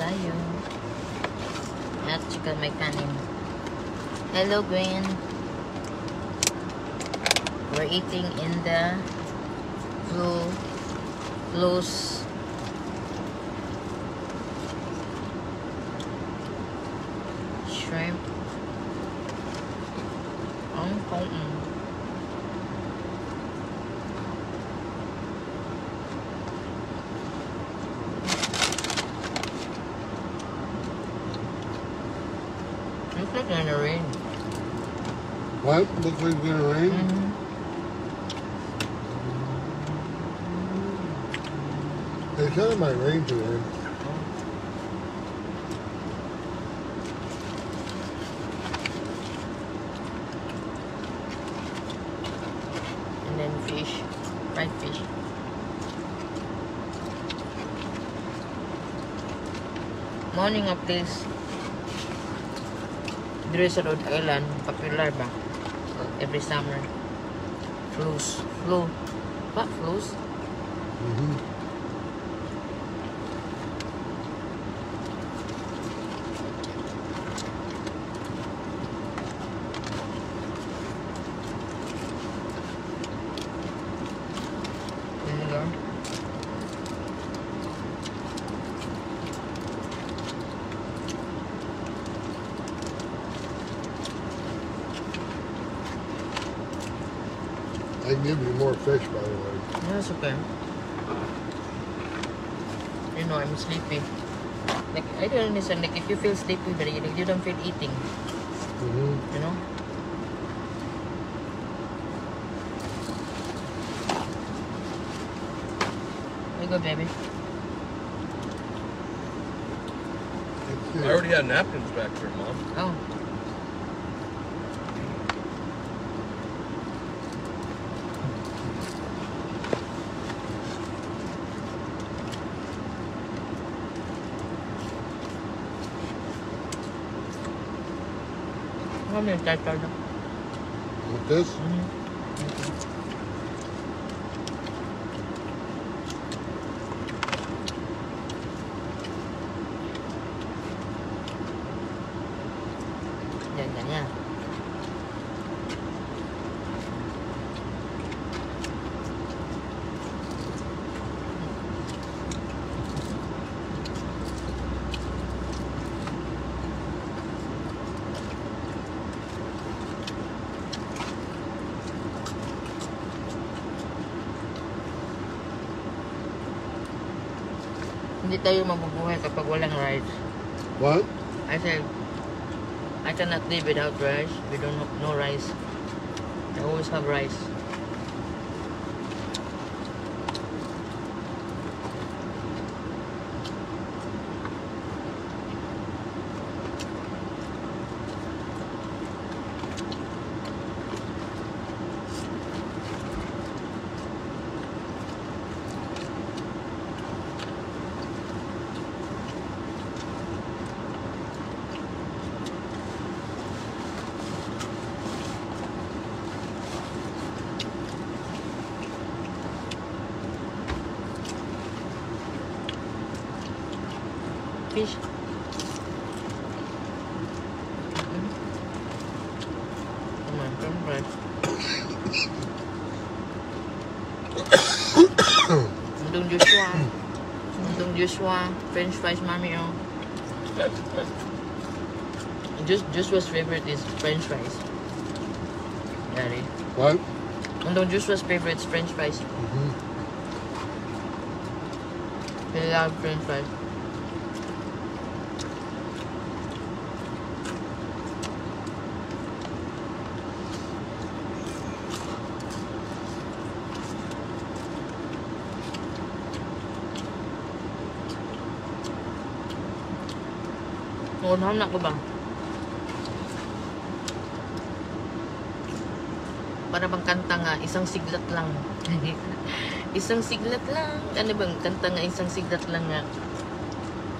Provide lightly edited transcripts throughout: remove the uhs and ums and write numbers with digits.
tayo. At saka may kanin. Hello, Gwen. We're eating in the Flo's shrimp. Looks like it's gonna rain. What? Looks like it's gonna rain? Mm-hmm. They said it might rain today. And then fish, fried fish. Morning of this. Dito sa Rhode Island, popular ba? Every summer. Flo's. What? Flo's? Mm-hmm. I can give you more fish, by the way. That's okay. You know, I'm sleepy. Like, I don't understand. Like, if you feel sleepy, but you don't feel eating. Mm-hmm. You know? There you go, baby. I already had napkins back there, Mom. Oh. How many times are there? With this? Ganyan. Hindi tayo mabubuhay kapag walang rice. What? I said, I cannot live without rice. We don't have no rice. I always have rice. Fish. Come on, come on. Undong Joshua, French fries, mommy. Oh. Joshua's favorite is French fries. Daddy. What? Undong Joshua's favorite is French fries. Mm-hmm. He loves French fries. Unham na ko ba? Para bang kanta nga, isang siglat lang. Isang siglat lang. Ano bang kanta nga, isang siglat lang nga.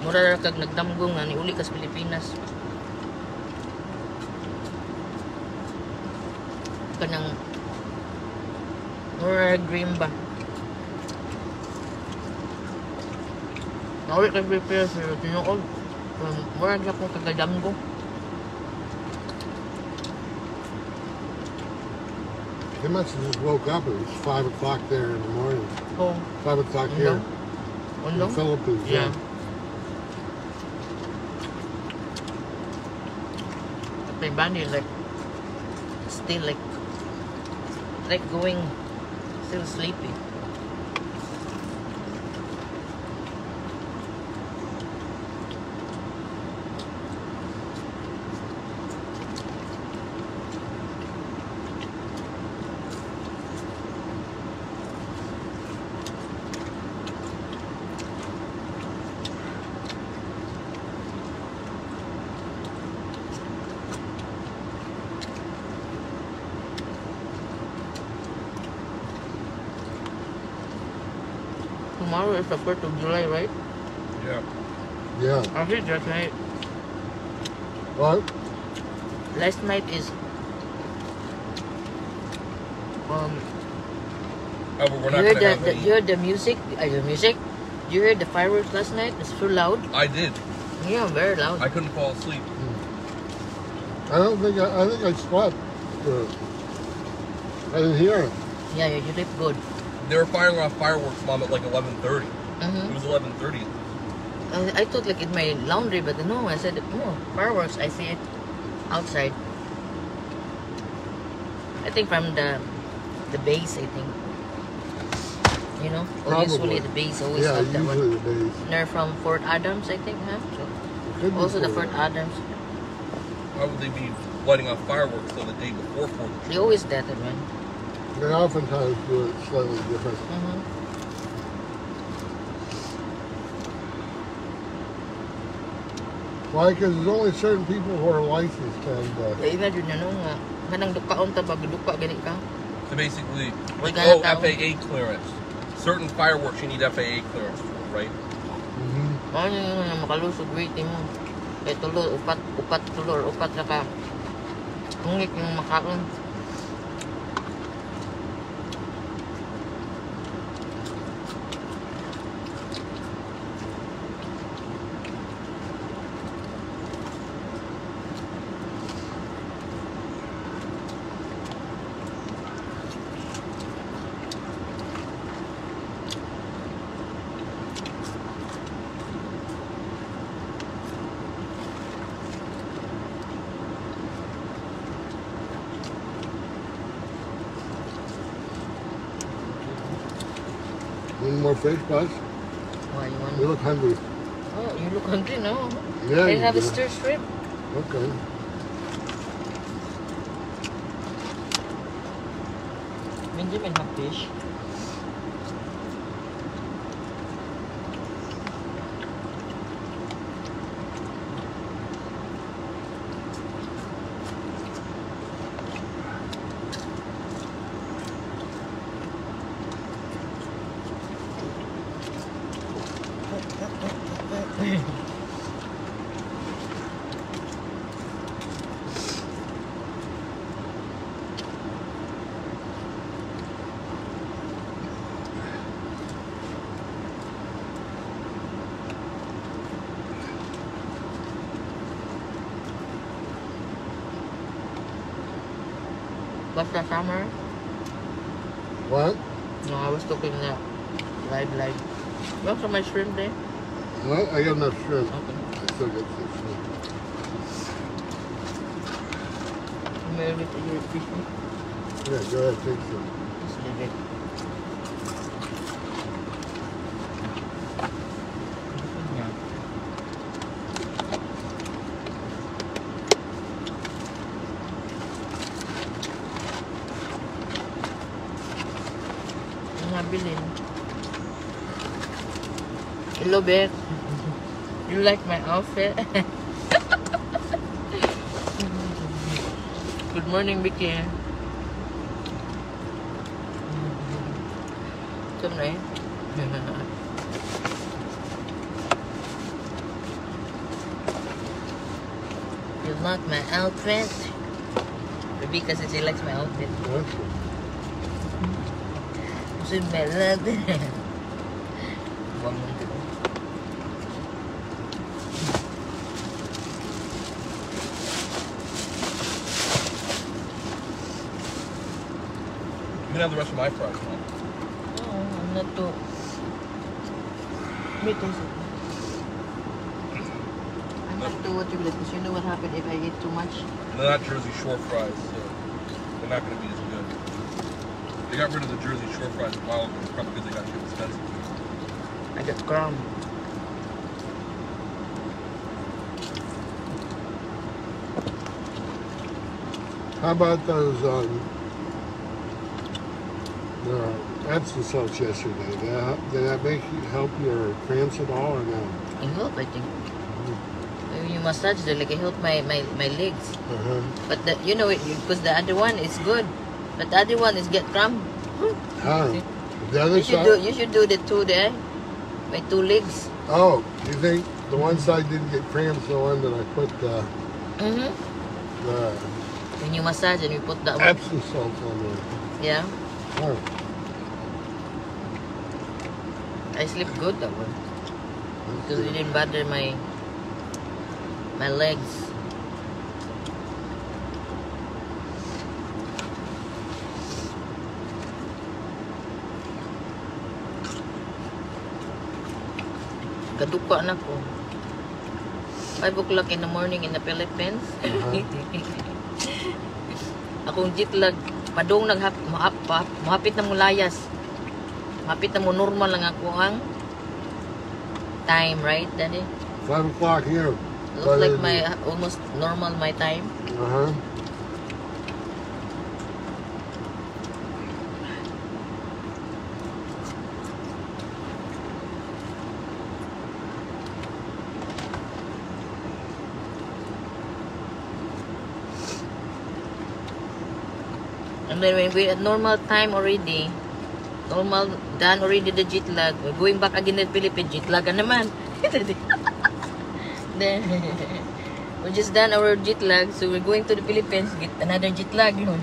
Mura ra kag nagdamgo nga, ni uli kas Pilipinas. Kanang mura ra dream ba? Nauli kay prepare pero tinuod. Mura na akong kagadam ko. They must have just woke up. It was 5 o'clock there in the morning. So, 5 o'clock here in Undo? the Philippines. Yeah. But my body like still like going still sleepy. Tomorrow is the 4th of July, right? Yeah. Yeah. I heard that night. What? Last night is Oh, but we're not you heard gonna have any. you heard the music? The music? You heard the fireworks last night? It's so loud. I did. Yeah, very loud. I couldn't fall asleep. I think I slept. I didn't hear it. Yeah, you sleep good. They were firing off fireworks, Mom, at like 11:30. Mm-hmm. It was 11:30. I thought like in my laundry, but no, I said, oh, fireworks, I see it outside. I think from the base, I think. You know? Or usually Probably. the base always Yeah, have that one. usually the days. They're from Fort Adams, I think, huh? So, It could be also the Fort Fort Adams. Why would they be lighting off fireworks till the day before 4th of They July? always that one. They oftentimes do it slightly different. Mm-hmm. Why? Because there's only certain people who are licensed and Kaya imagine na nung kanang dukaon ta pag duka gani ka. So basically, Wala like, ka oh, na tao. FAA clearance. Certain fireworks you need FAA clearance for, right? Ano yung makalusog waiting mo. Kaya tulo, upat tulo, or upat na ka. Hungit yung makaon. One more fish, Buzz? Why you want? You look hungry. Oh, you look hungry now. Yeah, They you have a do. stir shrimp. Okay. Benjamin have fish. What's that summer? What? No, I was talking that live. What's on my shrimp there? What? I got enough shrimp. Okay. I still got some shrimp. Maybe to your fish. Yeah, go ahead, take some. Just leave it. Yeah. Bilin. Hello, Beth. You like my outfit? Good morning, Vicky. Come on. You like my outfit? Because she likes my outfit. That's good. She my love. have the rest of my fries, Mom. No, I'm not too. Me taste it. I'm not too what you like, because you know what happened if I eat too much. They're not Jersey Shore fries, so they're not going to be as good. They got rid of the Jersey Shore fries a while ago, probably because they got too expensive. I got crumb. How about those Epsom salts yesterday? Did that make you help your cramps at all or no? It help, I think. When you massage the leg, it help my legs. Uh-huh. But you know, because the other one is good, but the other one is get cramp. Huh? The other side? You should do the two there, my two legs. Oh, you think the one side didn't get cramps, the one that I put the When you massage and you put that one. Epsom salts on there? Yeah, Oh, I sleep good that one because it didn't bother my legs. Kaduka na ko. 5 o'clock in the morning in the Philippines. Akong jet lag, padung mahapit na mo layas. Mahapit na mo normal lang ako ang time, right, Daddy? 5 o'clock here. Looks like my almost normal my time. Uh-huh. And then when we're at normal time already, normal, done already the jet lag, we're going back again to the Philippines, jet lag naman. Then, we just done our jet lag, so we're going to the Philippines, get another jet lag, you know.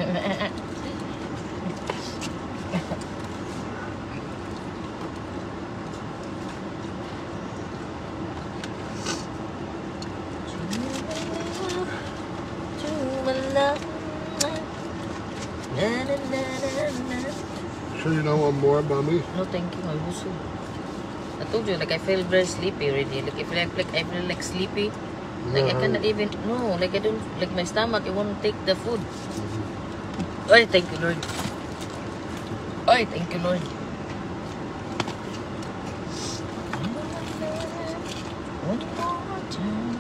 Sure you don't want more about me? No, thank you. I'm busog. I told you, like I feel very sleepy already. Like I feel like sleepy. Like I cannot even. No, like I don't. Like my stomach, it won't take the food. Ay, thank you, Lord. Ay, thank you, Lord. One more time.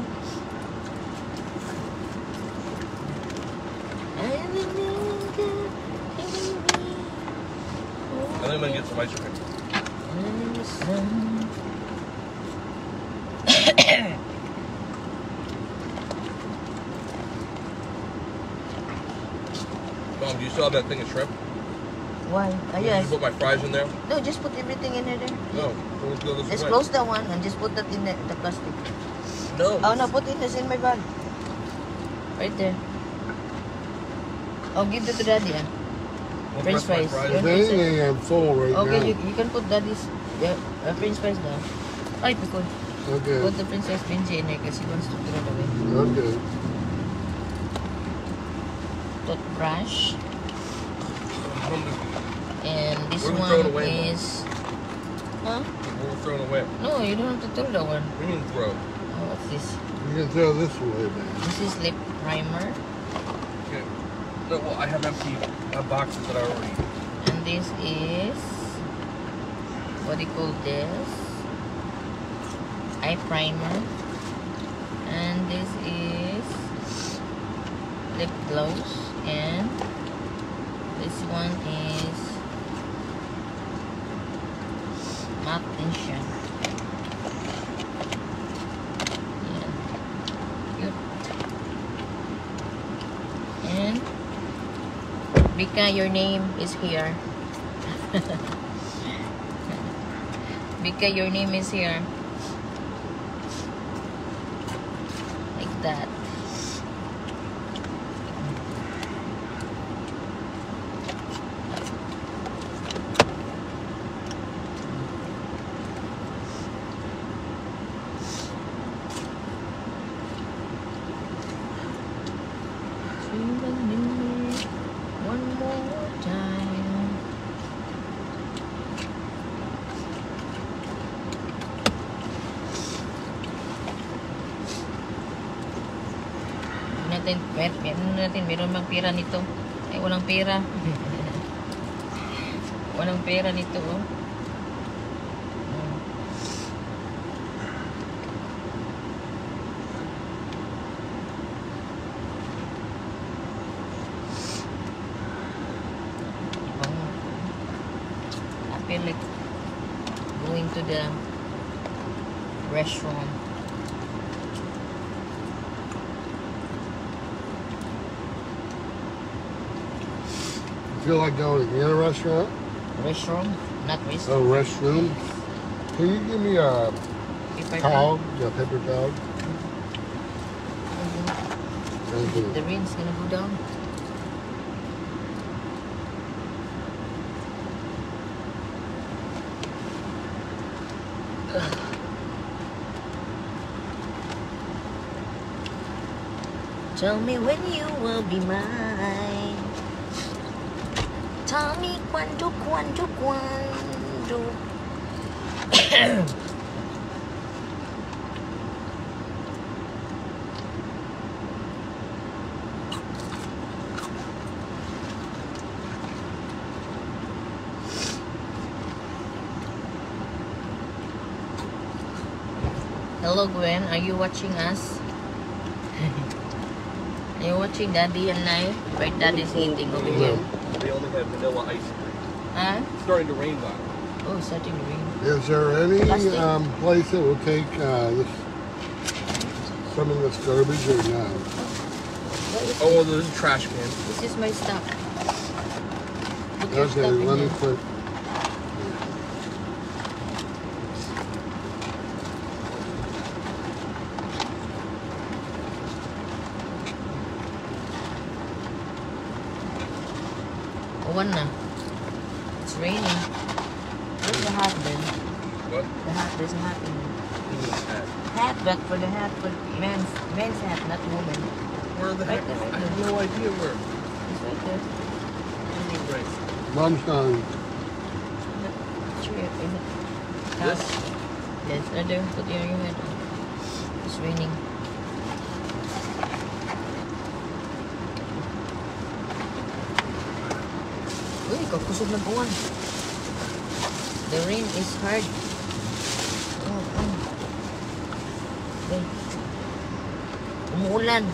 I think I'm going to get some ice cream. Mom, do you still have that thing of shrimp? Why? Did Yes. you put my fries in there? No, just put everything in there. No. Let's go this Just way. close that one and just put that in the plastic. No. Oh no, put it in my bag. Right there. I'll give it to Daddy. Won't French press my fries. If anything, I'm full right Okay, now. you can put Daddy's French fries down. Ay, because Okay. put the French fries Benji in there because he wants to throw it away. Okay. Toothbrush. I don't know. And this Where we throw it one away, Mom? is... Huh? We're throwing away. No, you don't have to throw that one. What do you mean throw? Oh, what's this? You can throw this away, man. This is lip primer. Okay. No, well, I have empty boxes that I already. And this is... What do you call this? Eye primer. And this is... Lip gloss. And... This one is... Matte tension. Yeah. Cute. And... Bika, your name is here. Bika, your name is here. Like that. One more time. meron bang pera nito? Ay, walang pera. Walang pera nito, oh. I feel like going to the restaurant. Feel like going in a restaurant? Restaurant? Not restaurant. Oh, restroom. Can you give me a towel? Yeah, paper towel. Thank you. The rain's gonna go down. Tell me when you will be mine. Tell me cuando. Hello Gwen, are you watching us? Are you watching Daddy and I? Right, Daddy's eating over here. They only have vanilla ice cream. Huh? It's starting to rain now. Oh, it's starting to rain. Is there any Plastic? place that will take some of this garbage or no? What is Oh, well, there's a trash can. This is my stuff. Put your Okay, stuff in let me there. put. One na. It's raining. Where's the hat then? What? The hat, there's a hat in there. Hat. Hat, but for the hat, for men's hat, not woman. Where the Right heck? there, right I have there. no idea where. It's right there. Right. Mom's not. Tree, is it? This? Yes, right there. Put your head. It's raining. Uy, kakusog ng buwan. The rain is hard. Oh. Okay. Umuulan.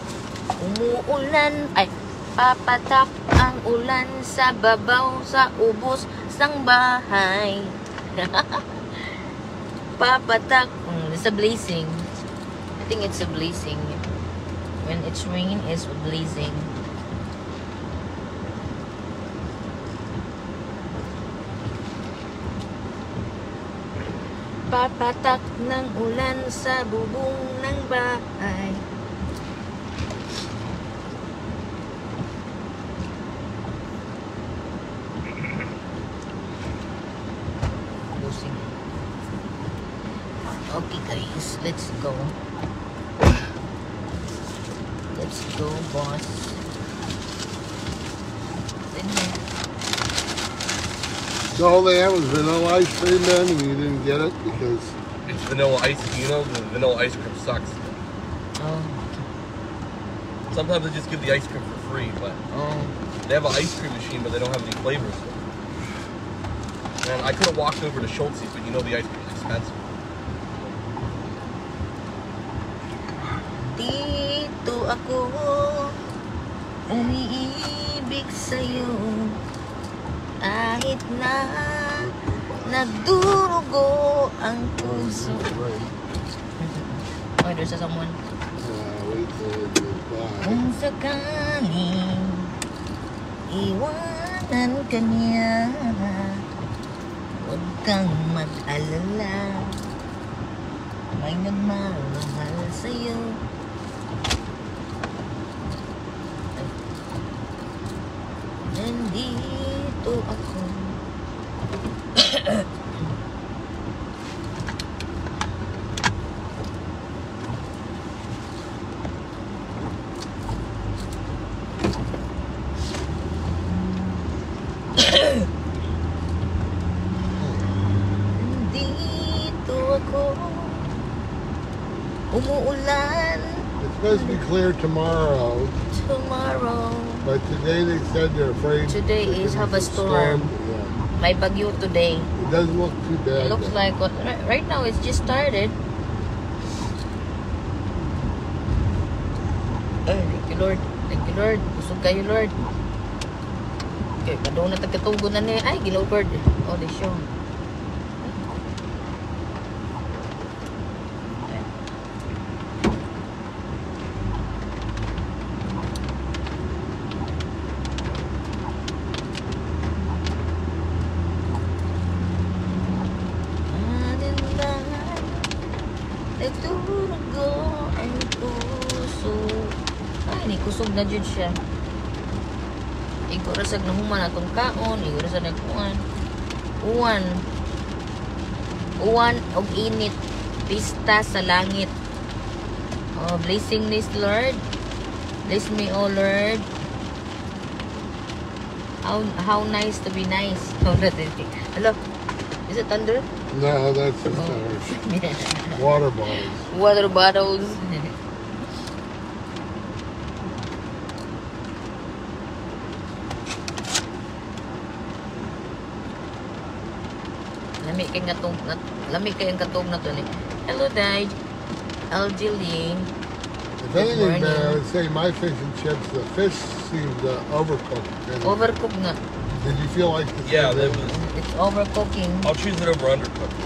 Ay, papatak ang ulan sa babaw sa ubos ng bahay. Papatak. It's a blazing. I think it's a blazing. When it's raining, it's blazing. Papatak ng ulan sa bubong ng bahay. Okay guys, let's go. Let's go, boss. In here. So all they had was vanilla ice cream then, and you didn't get it because. It's vanilla ice. You know, the vanilla ice cream sucks. Oh, Sometimes they just give the ice cream for free, but oh. they have an ice cream machine, but they don't have any flavors. And I could have walked over to Schultz's, but you know the ice cream is expensive. Dito ako umiibig sa'yo kahit na nagdurugo ang puso. Oh, there's someone. Wait till it goes by. Kung sakaling iwanan ka niya, huwag kang mag-alala, may nagmamahal sa'yo. Nandito ako. Nandito ako. Umuulan. It's supposed to be clear tomorrow, Tomorrow. but today they said they're afraid. Today is have a storm. Yeah. May bagyo today. It doesn't look too bad. It looks though. like right now it's just started. Ay, thank you Lord. Thank you Lord. Busog kayo Lord. Okay, padung na tagkatugo na ni. Ay, giloberd. Oh, they show. Nagturugo ang puso. Ay, ni kusog na jud siya. Igo rasag na human atong kaon, igo rasag nagkuan. Uwan og init, pista sa langit. Oh, blessing this Lord. Bless me, oh Lord. How nice to be nice. Hello. Is it thunder? No, that's just water bottles. Water bottles. Lami kay ang katong na to ni. Hello, Dad. Algeline. If anything, man, I would say my fish and chips, the fish seemed overcooked. And Overcooked na. did you feel like the Yeah, same that thing? was. It's overcooking. I'll choose it over undercooked.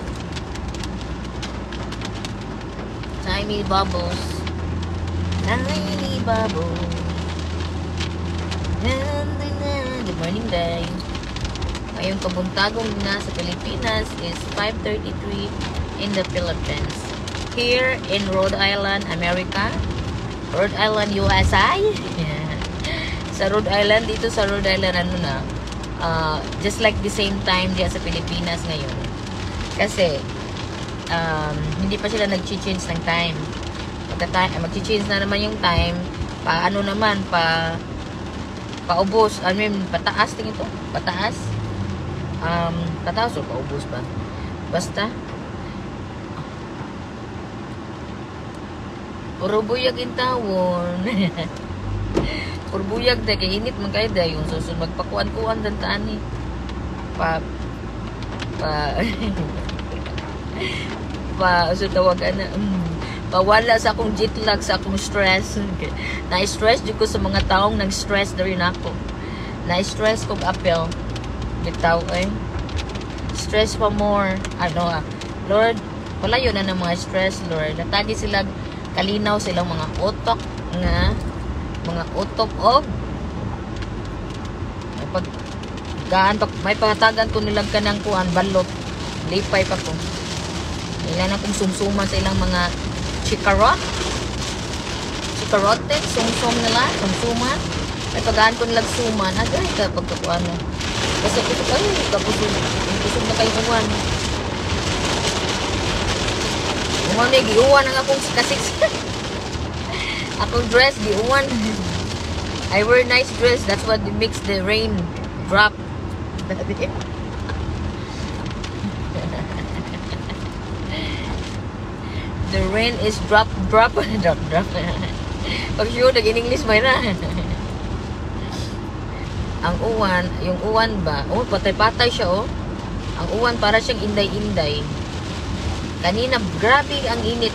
Tiny bubbles. Tiny bubbles. Good morning, Day. Ngayong kabuntagong na sa Pilipinas is 5:33 in the Philippines. Here in Rhode Island, America. Rhode Island, USA. Sa Rhode Island, dito sa Rhode Island, ano na, just like the same time diya sa Pilipinas ngayon. Kasi, hindi pa sila nag-change ng time. Mag-change na naman yung time, paano naman, paubos, I mean, pataas tingin ito, pataas. Pataas o paubos ba? Basta, puro buyag in tawon. Puro buyag da, kay init man kayo da, yung susunod magpakuan-kuan dantaan ni. So tawagan na, pawala sa akong jet lag, sa akong stress. Na-stress dito ko sa mga taong nag-stress na rin ako. Na-stress kong apel. Bitaw eh. Stress pa more. Lord, wala yun na ng mga stress, Lord. Natagi sila, kalinaw silang mga utok nga, mga utok og may pangatagan ko nilang kanang kuan, balot. Lipay pa ko. Ilan akong sumsuman sa ilang mga chikarote, sumsum nila, sumsuman. May pagaan ko nilang suman. Agay ka pagkakuan mo. Basta ito kayo, kusog na kayo uwan. Uwan na, giuwan ang akong kasiksi. Akong dress, giuwan. I wear nice dress, that's what makes the rain drop. The rain is drop. Pag sure, nag-in-English may na. Ang uwan, yung uwan ba? Oh, patay-patay siya, oh. Ang uwan para siyang inday-inday. Kanina, grabe ang init.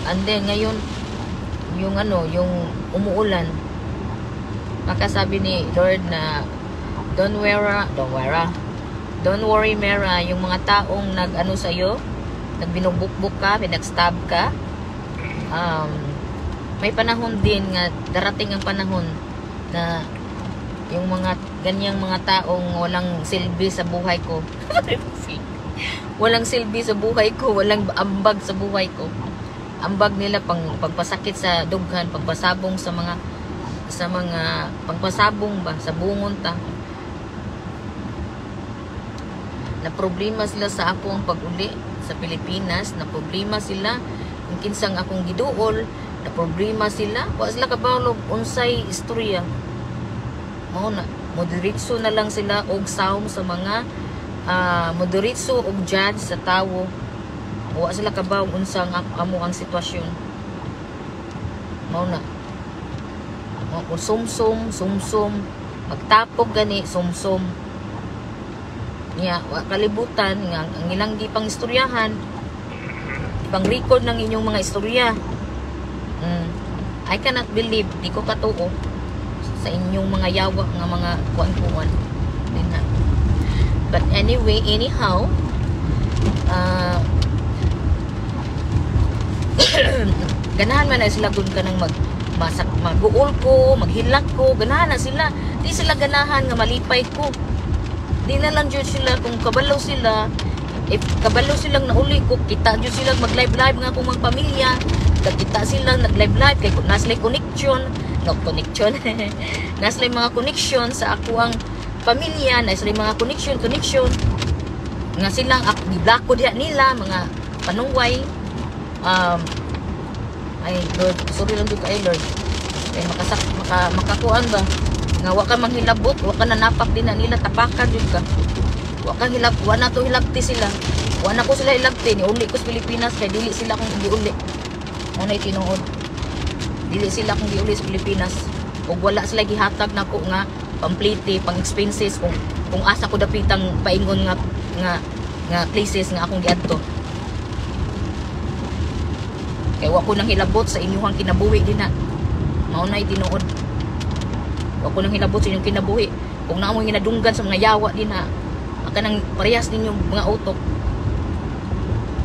And then, ngayon, yung umuulan. Makasabi ni Lord na, don't worry, Mera, yung mga taong sa'yo, nagbinugbukbuk ka, pinagstab ka, may panahon din nga, darating ang panahon na yung mga ganyang mga taong walang silbi sa buhay ko. Walang silbi sa buhay ko, walang ambag sa buhay ko. Ambag nila pagpasakit sa dughan, pagpasabong sa mga pagpasabong ba sa bungon ta. Na problema sila sa akong pag-uli sa Pilipinas, na problema sila kung kinsang akong giduol, na problema sila, wa sila kabalo unsay istorya. Mao na, moderitso na lang sila og sawm sa mga moderitso og judge sa tawo. Wa sila kabaw unsang amo ang sitwasyon. Mao na. Mao kung sumsum, magtapog gani, sumsum. Niya, wa kalibutan nga ang ilang gipang istoryahan, pang record ng inyong mga istorya. I cannot believe, di ko katuo sa inyong mga yawa nga mga kuan-kuan. But anyway, anyhow, ganahan man na sila kung ka nang mag-uol ko, maghilak ko, ganahan na sila. Di sila ganahan nga malipay ko. Di na lang dyan sila, kung kabalaw sila, if kabalaw silang nauli ko, kita dyan silang mag-live-live nga akong mga pamilya, kita silang nag-live-live, kaya naslay connection, naslay mga connection sa ako ang pamilya, naslay mga connection, nga silang, di-block ko diha nila, mga panungway, ay Lord, sorry lang dito ay Lord, kaya makakuan ba, nga wa ka manghilabot, wa ka nanapak din na nila, tapakan yun ka, wa na to hilabti sila, wa na ko sila hilabti, ni uli ko sa Pilipinas, kaya dili sila kung hindi uli, unay tinuod, dili sila kung di uli sa Pilipinas, kung wala sila gihatag na ko nga, pamplite, pang expenses, kung asa ko dapitang paingon nga places nga akong giadto. Kaya wa ko nang hilabot sa inyong kinabuhi din na. Mao na tinuod. Wa ko nang hilabot sa inyong kinabuhi. Kung naa mo ginadunggan sa mga yawa din na, aka nang parehas ninyong mga utok.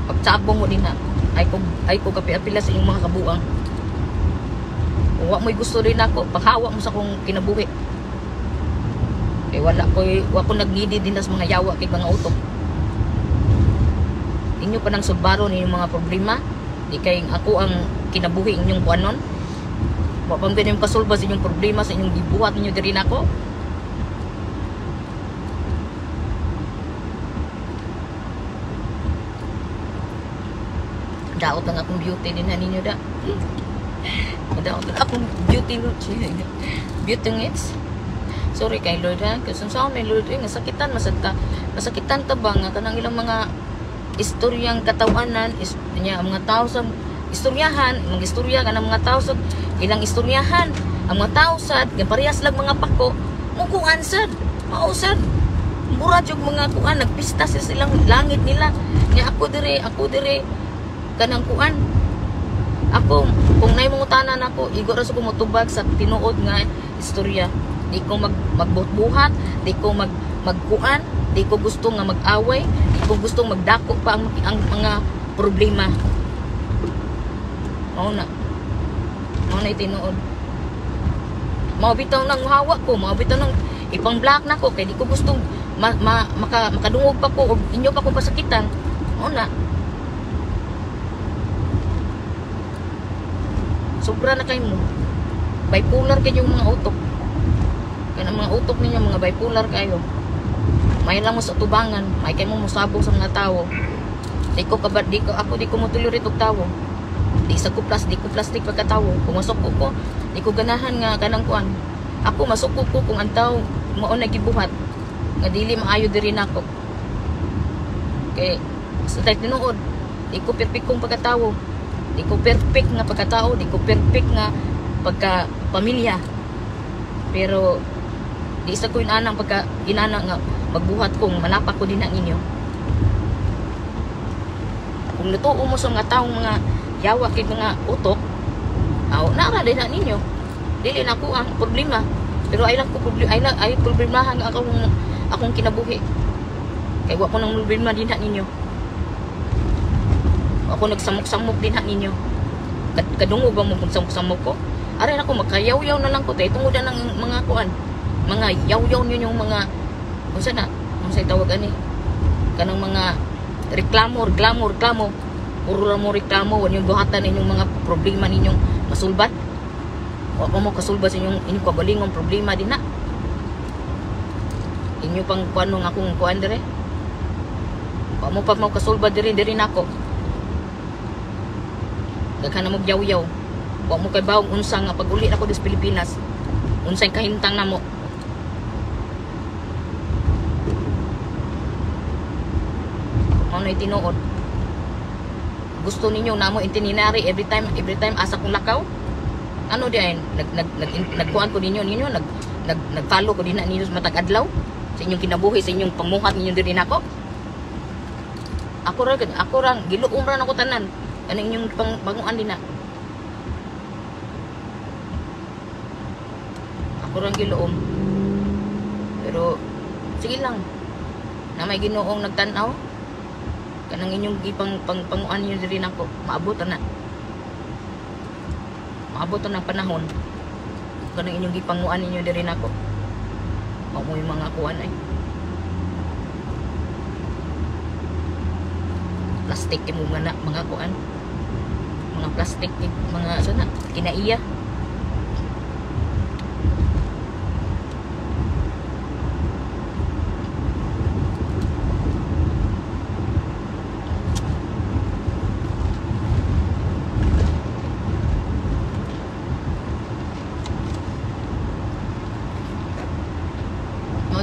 Pagtabong mo din na, ay ko kapi-apila sa inyong mga kabuang. Kung wa mo'y gusto rin ako, paghawa mo sa kong kinabuhi. Kaya wa ko nagnidi din sa mga yawa kay mga utok. Inyo pa nang subaro ninyong mga problema, di kay ako ang kinabuhi inyong kuanon. Wa pa ganyan kasulba sa inyong problema sa inyong gibuhat ninyo diri nako. Daot ang akong beauty din na ninyo da. Daot ang akong beauty ngits. Sorry kay Lord ha, kasi sa amin Lord, nga masakitan ta ba nga kanang ilang mga istoryang katawanan, mga tao sa istoryahan, mga istorya ka ng mga tao sa ilang istoryahan, ang mga tao sad, parehas lang mga pako, mukuan sad, mausad, murad yung mga kuan, nagpista silang langit nila, nga ako dire, kanang kuan, ako, kung naimungutanan ako, igor sa kumutubag sa tinuod nga istorya, di ko magbuhat, di ko magkuan, di ko gusto nga mag-away, di ko gusto magdako pa ang mga problema. Mao na itinuod. Mao bitaw nang hawa ko, mao bitaw nang ipang-block na ko, kay di ko gustong makadungog pa ko, o inyo pa kong pasakitan. Mao na. Sobra na kayo mo. Bipolar kayo yung mga utok. Kaya mga utok ninyo, mga bipolar kayo. May lang mo sa tubangan, may kayo mo musabog sa mga tao. Di ko motuloy rito tao. Di ko plastic pagkatawo. Kung masuko ko, di ko ganahan nga kanang kuan. Ako masuko ko kung ang tao mao na gibuhat. Nga dili maayo diri nako. Kay sa tinuod, di ko perfect kong pagkatawo. Di ko perfect nga pagkatao, di ko perfect nga pagka pamilya. Pero di isa ko inanang nga magbuhat kong manapak ko din ang inyo. Kung natuo mo sa mga taong mga yawa kay mga utok, nara din na ninyo. Dili na ko ang problema. Pero ay problemahan akong kinabuhi. Kaya wa ko nang problema din na ninyo. Ako nagsamok-samok din na ninyo. Kadungog ba mo kung samok-samok ko? Aray ako, magkayaw-yaw na lang ko. Tungod na ng mga kuan. Mga yaw-yaw nyo yung mga, kung saan tawag ani? Kanang mga reklamo. Puro mo reklamo. Huwag yung buhatan ninyong mga problema ninyong masulbat. Huwag mo kasulbat sa inyong kabalingong problema din na. Inyo pang kuan nung akong kuan dire. Huwag mo pa kasulbat dire na ako. Daghan na mo yaw-yaw. Huwag mo kay bawang unsang nga pag-uli ako sa Pilipinas. Unsang kahintang na mo. Ano itinuod? Gusto ninyo na mo itinerary every time asa kong lakaw? ano di ay nagkuan ko ninyo nag-follow ko din na ninyo sa matag adlaw sa inyong kinabuhi, sa inyong pamuhat ninyo diri nako. Ako ra giluom ra nako tanan ano inyong panguan din na. Ako ra giluom. Pero sige lang. Na may Ginoong nagtan-aw kanang inyong panguan ninyo diri nako, maabot na. Maabot na ng panahon kanang inyong gipanguan ninyo diri nako. Mao mo yung mga kuan ay plastic mo mga kuan, mga plastic mga sana kinaiya.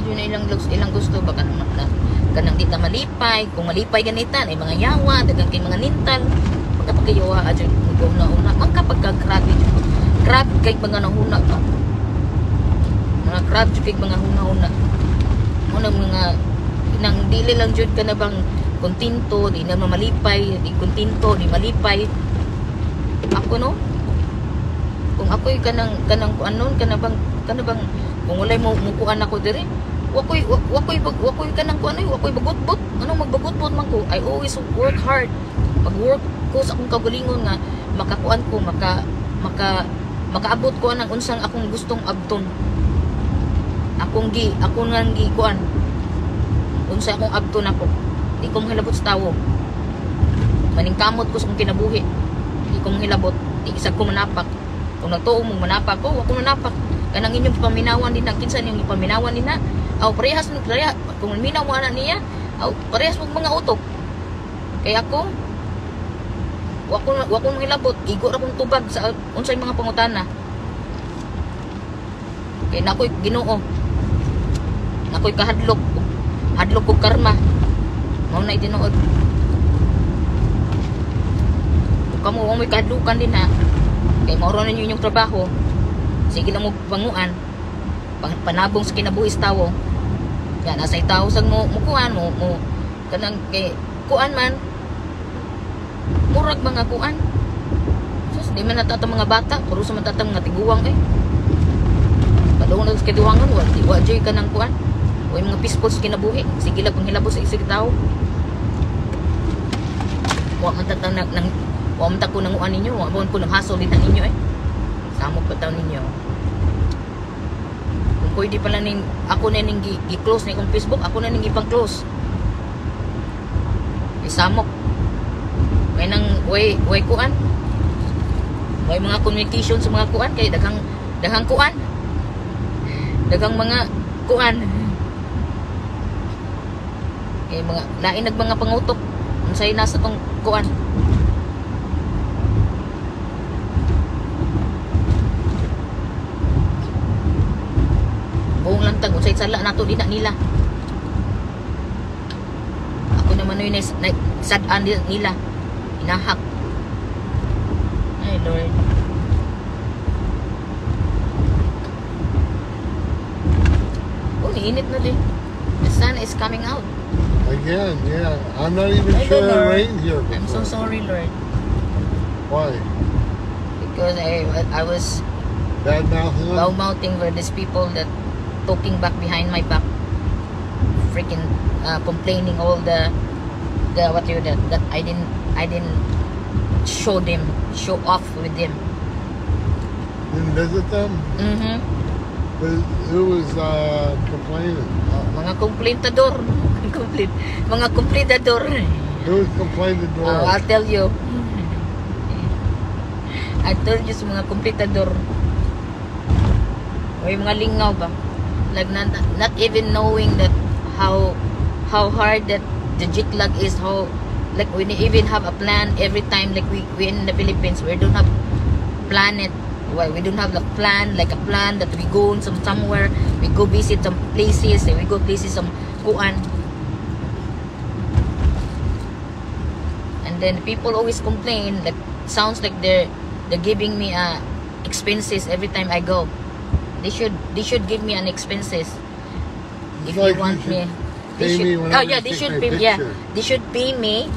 Yun na ilang gusto ba kanang di ta malipay, kung malipay ganitan ay mga yawa dagang kay mga nintal pagkayawa adyo una magkapagka-crab kay mga nahuna pa mga crab kay mga huna mga nang dili lang jud ka na bang kontento di na malipay di kontento di malipay ako no kung ako'y kanang kuanon kana bang kung walay mo kuan ako diri wakoy kanang kuan ay wakoy bagot-bot ano magbagot-bot man ko. I always work hard, mag-work ko sa akong kagalingon nga makakuan ko makaabot ko ang unsang akong gustong abton. Akong nang gi kuan unsa akong abton ako, di ko mahilabot sa tawo, maningkamot ko sa akong kinabuhi, di ko mahilabot, di isa ko manapak. Kung nagtuo mong manapak ko, wako manapak. Kanang inyong paminawan din na kinsa ninyong paminawan din na aw parehas kung minaw mo na niya aw parehas mo mga utok. Kaya ako wako mahilabot, igo ra kong tubag sa unsay mga pangutana. Kaya nakoy Ginoo, nakoy kahadlok kog karma mao na itinuod. Kamo mo may kahadlukan din na kay mao ra ninyo inyong trabaho. Sige lang mo panguan panabong sa kinabuhi sa tawo. Yan nasa itaw sang mo kuan mo kanang kay kuan man murag mga kuan. Sus di man natatang mga bata, puro sa matatang mga tiguwang padung sa kiduwangan wa joy kanang kuan. Way mga peaceful sa kinabuhi. Sige lang kung hilabos sa isig tawo. Wa man tatang wa man ta ko nang uan ninyo, wa man ko nang hasol din ninyo Samok pa taon ninyo. Kung pwede pala ako na ning gi-close na kong Facebook, ako na ning ipang-close. Samok. May nang way kuan. May mga communication sa mga kuan kay daghang kuan. Daghang mga kuan. Kay mga lain mga pangutok unsay nasa tong kuan. Buong lantag unsay sala nato di na nila. Ako naman yun sad-an nila. Inahak. Ay Lord. Oh, init na din. The sun is coming out. Again, yeah. I'm not even sure it rained here before. I'm so sorry, Lord. Why? Because I was Bad-mouthing them? mouthing for these people that talking back behind my back, freaking complaining all the what you that I didn't show off with them. Didn't visit them? Mm-hmm. But who was complaining? Mga komplentador. Mga komplentador. Who was complaining to us? I'll tell you. I told you sa mga komplentador. O yung mga lingaw ba? Like not even knowing that how hard that the jet lag is, how like we even have a plan every time, like we in the Philippines we don't have plan it. Why we don't have a plan that we go somewhere, we go visit some places, we go places some kuan, and then people always complain that sounds like they're giving me expenses every time I go. They should give me an expenses if Like you want you should me. pay me whenever you They take should my pay. picture. Yeah, they should pay me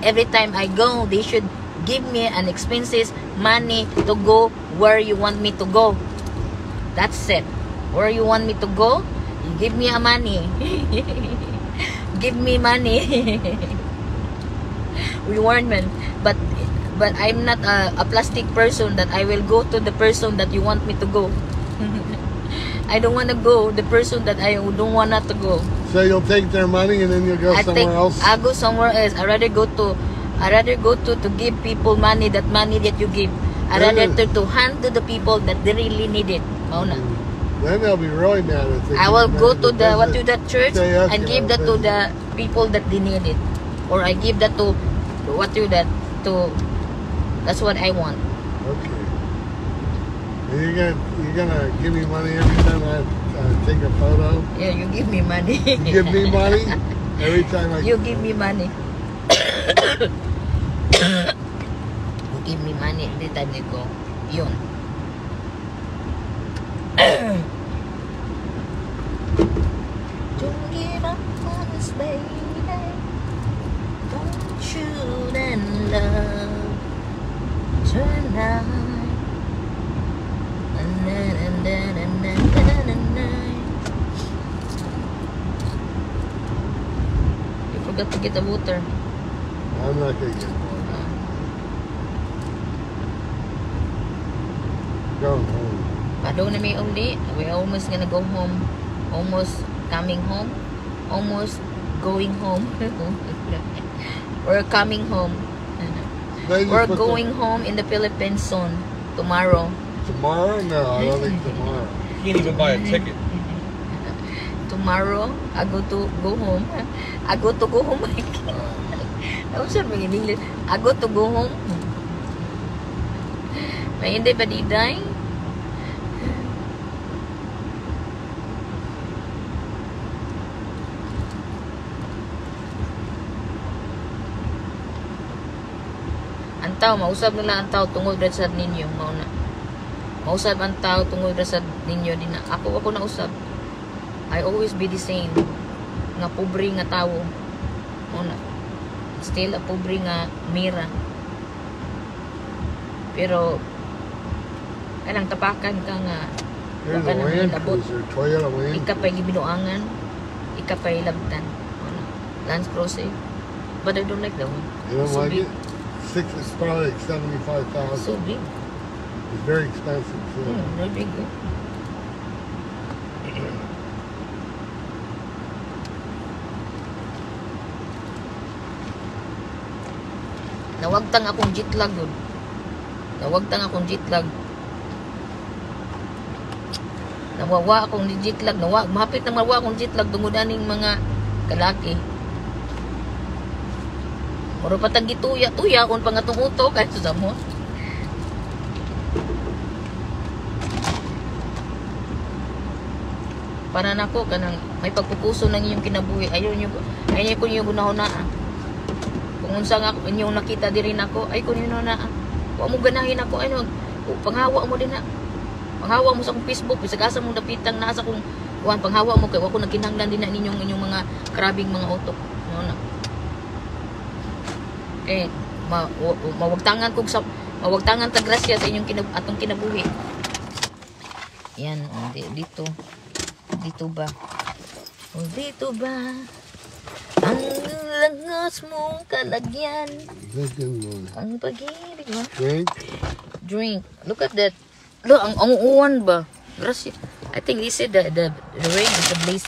every time I go. They should give me an expenses money to go where you want me to go. That's it. Where you want me to go, you give me a money. Give me money. Rewardment. But I'm not a plastic person that I will go to the person that you want me to go. I don't want to go the person that I don't want not to go. So you'll take their money and then you'll go somewhere else? I'll go somewhere else. I rather go to give people money that you give. I rather to hand to the people that they really need it. Mauna. Then they'll be really mad if they I give will you go money to because that church say, okay, and give that to the people that they need it, or I give that to that's what I want. Okay. And you're gonna give me money every time I take a photo? Yeah, you give me money. You give me money every time I... You give me money. You give me money every time you go. Yun. Don't give up on us, baby. Don't shoot and love tonight. You forgot to get the water. I'm not gonna get one. Going home. Pado na may uli. We're almost gonna go home. Almost coming home. Almost going home. We're coming home. They just We're put going home in the Philippines soon. Tomorrow. Tomorrow? No, I don't think tomorrow. You can't even buy a ticket. Tomorrow, I go home. I go to go home. Ano siya in English? I go to go home. May hindi ba diday? Antaw, mausap nila antaw tungod sa ninyo. Mauna. Mausap antaw tungod sa ninyo. Ako na usap. I always be the same. Nga pobre nga tao. Mauna. Still a pobre nga mira. Pero kanang tapakan ka nga Here's a Land Cruiser, Toyota Land ika pa'y gibinuangan, ika pa'y labtan. Ano? Land Cruiser. But I don't like that one. You don't So like big. it? It's probably like 75,000. So big. It's very expensive too. Very big. Eh? Nawagtang akong jetlag yun. Nawagtang akong jetlag. Nawawa akong jetlag. Mahapit na mawa akong jetlag tungod aning mga kalaki. Muro patang gituya kung pangatong uto kahit sa mo. Para nako kanang may pagpupuso ng inyong kinabuhi. Ayaw ko niyo gunahon-naa. Kung unsa nga inyong nakita diri nako, ay ko niyo na. Wa mo ganahin ako ano, panghawa mo din na. Panghawa mo sa akong Facebook, bisag asa mong dapitang nasa kung panghawa mo kay wa ko nagkinahanglan din na inyong mga krabing mga utok. Ano na. Mawagtangan ta grasya sa inyong atong kinabuhi. Yan, dito. Dito ba? O dito ba? Ang langos mong kalagyan. Ang pag-ibig mo. Drink. Look at that. Look, ang uwan ba? Grasya. I think they said the rain is a blessing.